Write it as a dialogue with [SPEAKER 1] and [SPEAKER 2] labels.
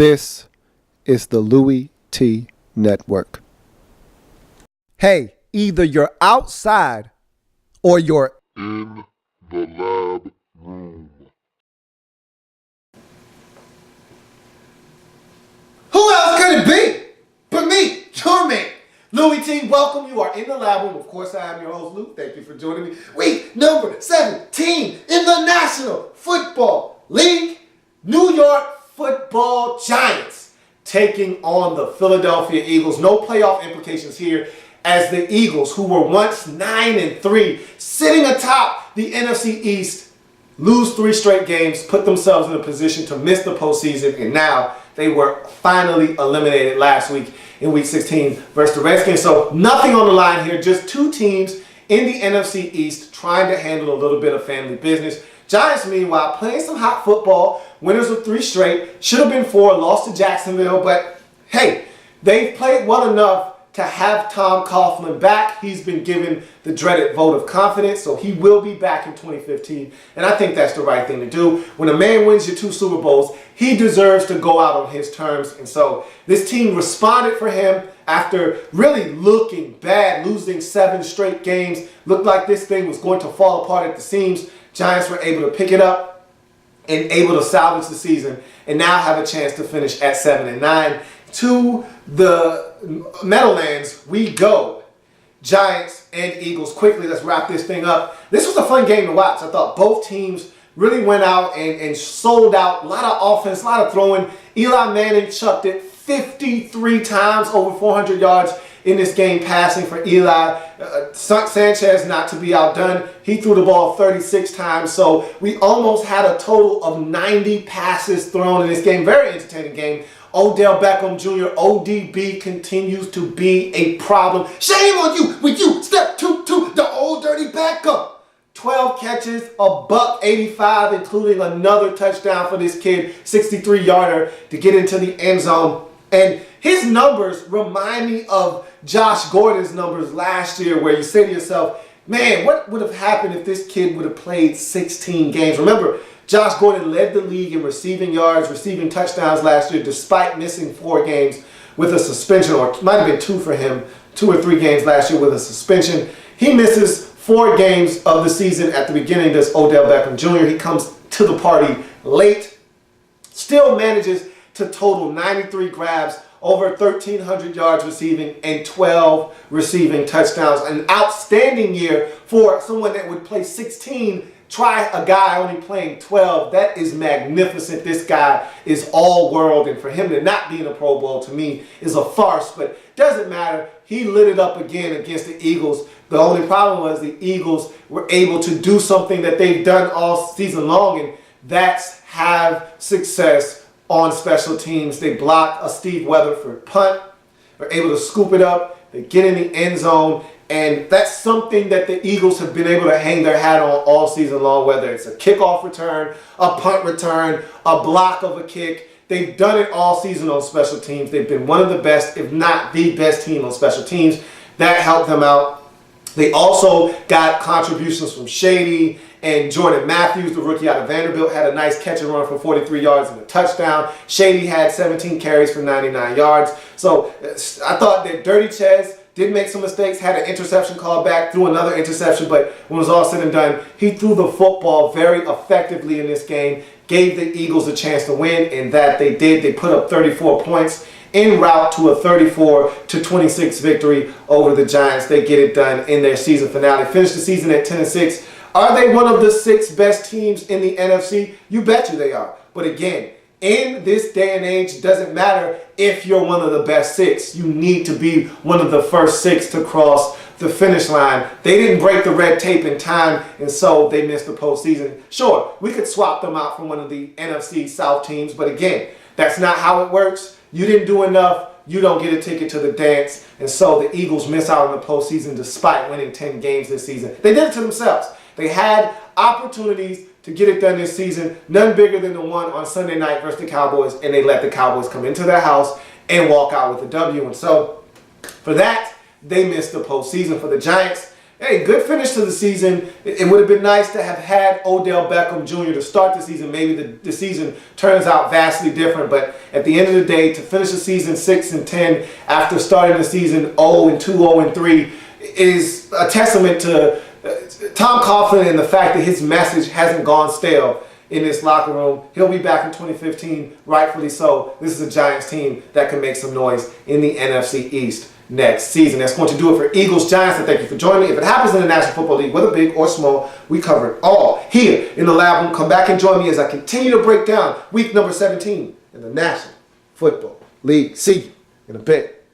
[SPEAKER 1] This is the Louie T Network. Hey, either you're outside or you're
[SPEAKER 2] in the lab room.
[SPEAKER 3] Who else could it be but me, your man, Louie T? Welcome. You are in the lab room. Of course, I am your host, Lou. Thank you for joining me. Week number 17 in the National Football League. New York Football Giants taking on the Philadelphia Eagles. No playoff implications here, as the Eagles, who were once 9-3, sitting atop the NFC East, lose 3 straight games, put themselves in a position to miss the postseason, and now they were finally eliminated last week in Week 16 versus the Redskins. So nothing on the line here, just 2 teams in the NFC East trying to handle a little bit of family business. Giants, meanwhile, playing some hot football, winners of 3 straight, should have been 4, lost to Jacksonville, but hey, they've played well enough to have Tom Coughlin back. He's been given the dreaded vote of confidence, so he will be back in 2015, and I think that's the right thing to do. When a man wins your 2 Super Bowls, he deserves to go out on his terms, and so this team responded for him after really looking bad, losing 7 straight games. Looked like this thing was going to fall apart at the seams. Giants were able to pick it up and able to salvage the season and now have a chance to finish at 7-9. To the Meadowlands we go. Giants and Eagles. Quickly, let's wrap this thing up. This was a fun game to watch. I thought both teams really went out and sold out. A lot of offense, a lot of throwing. Eli Manning chucked it 53 times, over 400 yards in this game passing for Eli. Sanchez, not to be outdone, he threw the ball 36 times. So we almost had a total of 90 passes thrown in this game. Very entertaining game. Odell Beckham Jr., ODB, continues to be a problem. Shame on you when you step to the old dirty backup. 12 catches, $185, including another touchdown for this kid, 63-yarder to get into the end zone. And his numbers remind me of Josh Gordon's numbers last year, where you say to yourself, man, what would have happened if this kid would have played 16 games? Remember, Josh Gordon led the league in receiving yards, receiving touchdowns last year, despite missing 4 games with a suspension, or it might have been 2 for him, 2 or 3 games last year with a suspension. He misses 4 games of the season at the beginning, does Odell Beckham Jr. He comes to the party late, still manages to total 93 grabs, over 1,300 yards receiving, and 12 receiving touchdowns. An outstanding year for someone that would play 16. Try a guy only playing 12. That is magnificent. This guy is all world, and for him to not be in a Pro Bowl, to me, is a farce, but doesn't matter. He lit it up again against the Eagles. The only problem was the Eagles were able to do something that they've done all season long, and that's have success on special teams. They block a Steve Weatherford punt. They're able to scoop it up. They get in the end zone. And that's something that the Eagles have been able to hang their hat on all season long, whether it's a kickoff return, a punt return, a block of a kick. They've done it all season on special teams. They've been one of the best, if not the best team on special teams. That helped them out. They also got contributions from Shady and Jordan Matthews, the rookie out of Vanderbilt, had a nice catch and run for 43 yards and a touchdown. Shady had 17 carries for 99 yards. So I thought that Dirty Chaz did make some mistakes, had an interception called back, threw another interception, but when it was all said and done, he threw the football very effectively in this game, gave the Eagles a chance to win, and that they did. They put up 34 points en route to a 34-26 victory over the Giants. They get it done in their season finale. Finished the season at 10-6. Are they one of the 6 best teams in the NFC? You bet you they are. But again, in this day and age, it doesn't matter if you're one of the best 6. You need to be one of the first 6 to cross the finish line. They didn't break the red tape in time, and so they missed the postseason. Sure, we could swap them out from one of the NFC South teams, but again, that's not how it works. You didn't do enough. You don't get a ticket to the dance, and so the Eagles miss out on the postseason despite winning 10 games this season. They did it to themselves. They had opportunities to get it done this season, none bigger than the one on Sunday night versus the Cowboys, and they let the Cowboys come into their house and walk out with a W. And so for that, they missed the postseason. For the Giants, Hey, good finish to the season. It would have been nice to have had Odell Beckham Jr. to start the season. Maybe the season turns out vastly different. But at the end of the day, to finish the season 6-10 after starting the season 0-2, 0-3 is a testament to Tom Coughlin and the fact that his message hasn't gone stale in this locker room. He'll be back in 2015, rightfully so. This is a Giants team that can make some noise in the NFC East next season. That's going to do it for Eagles Giants. And thank you for joining me. If it happens in the National Football League, whether big or small, we cover it all here in the Lab Room. Come back and join me as I continue to break down week number 17 in the National Football League. See you in a bit.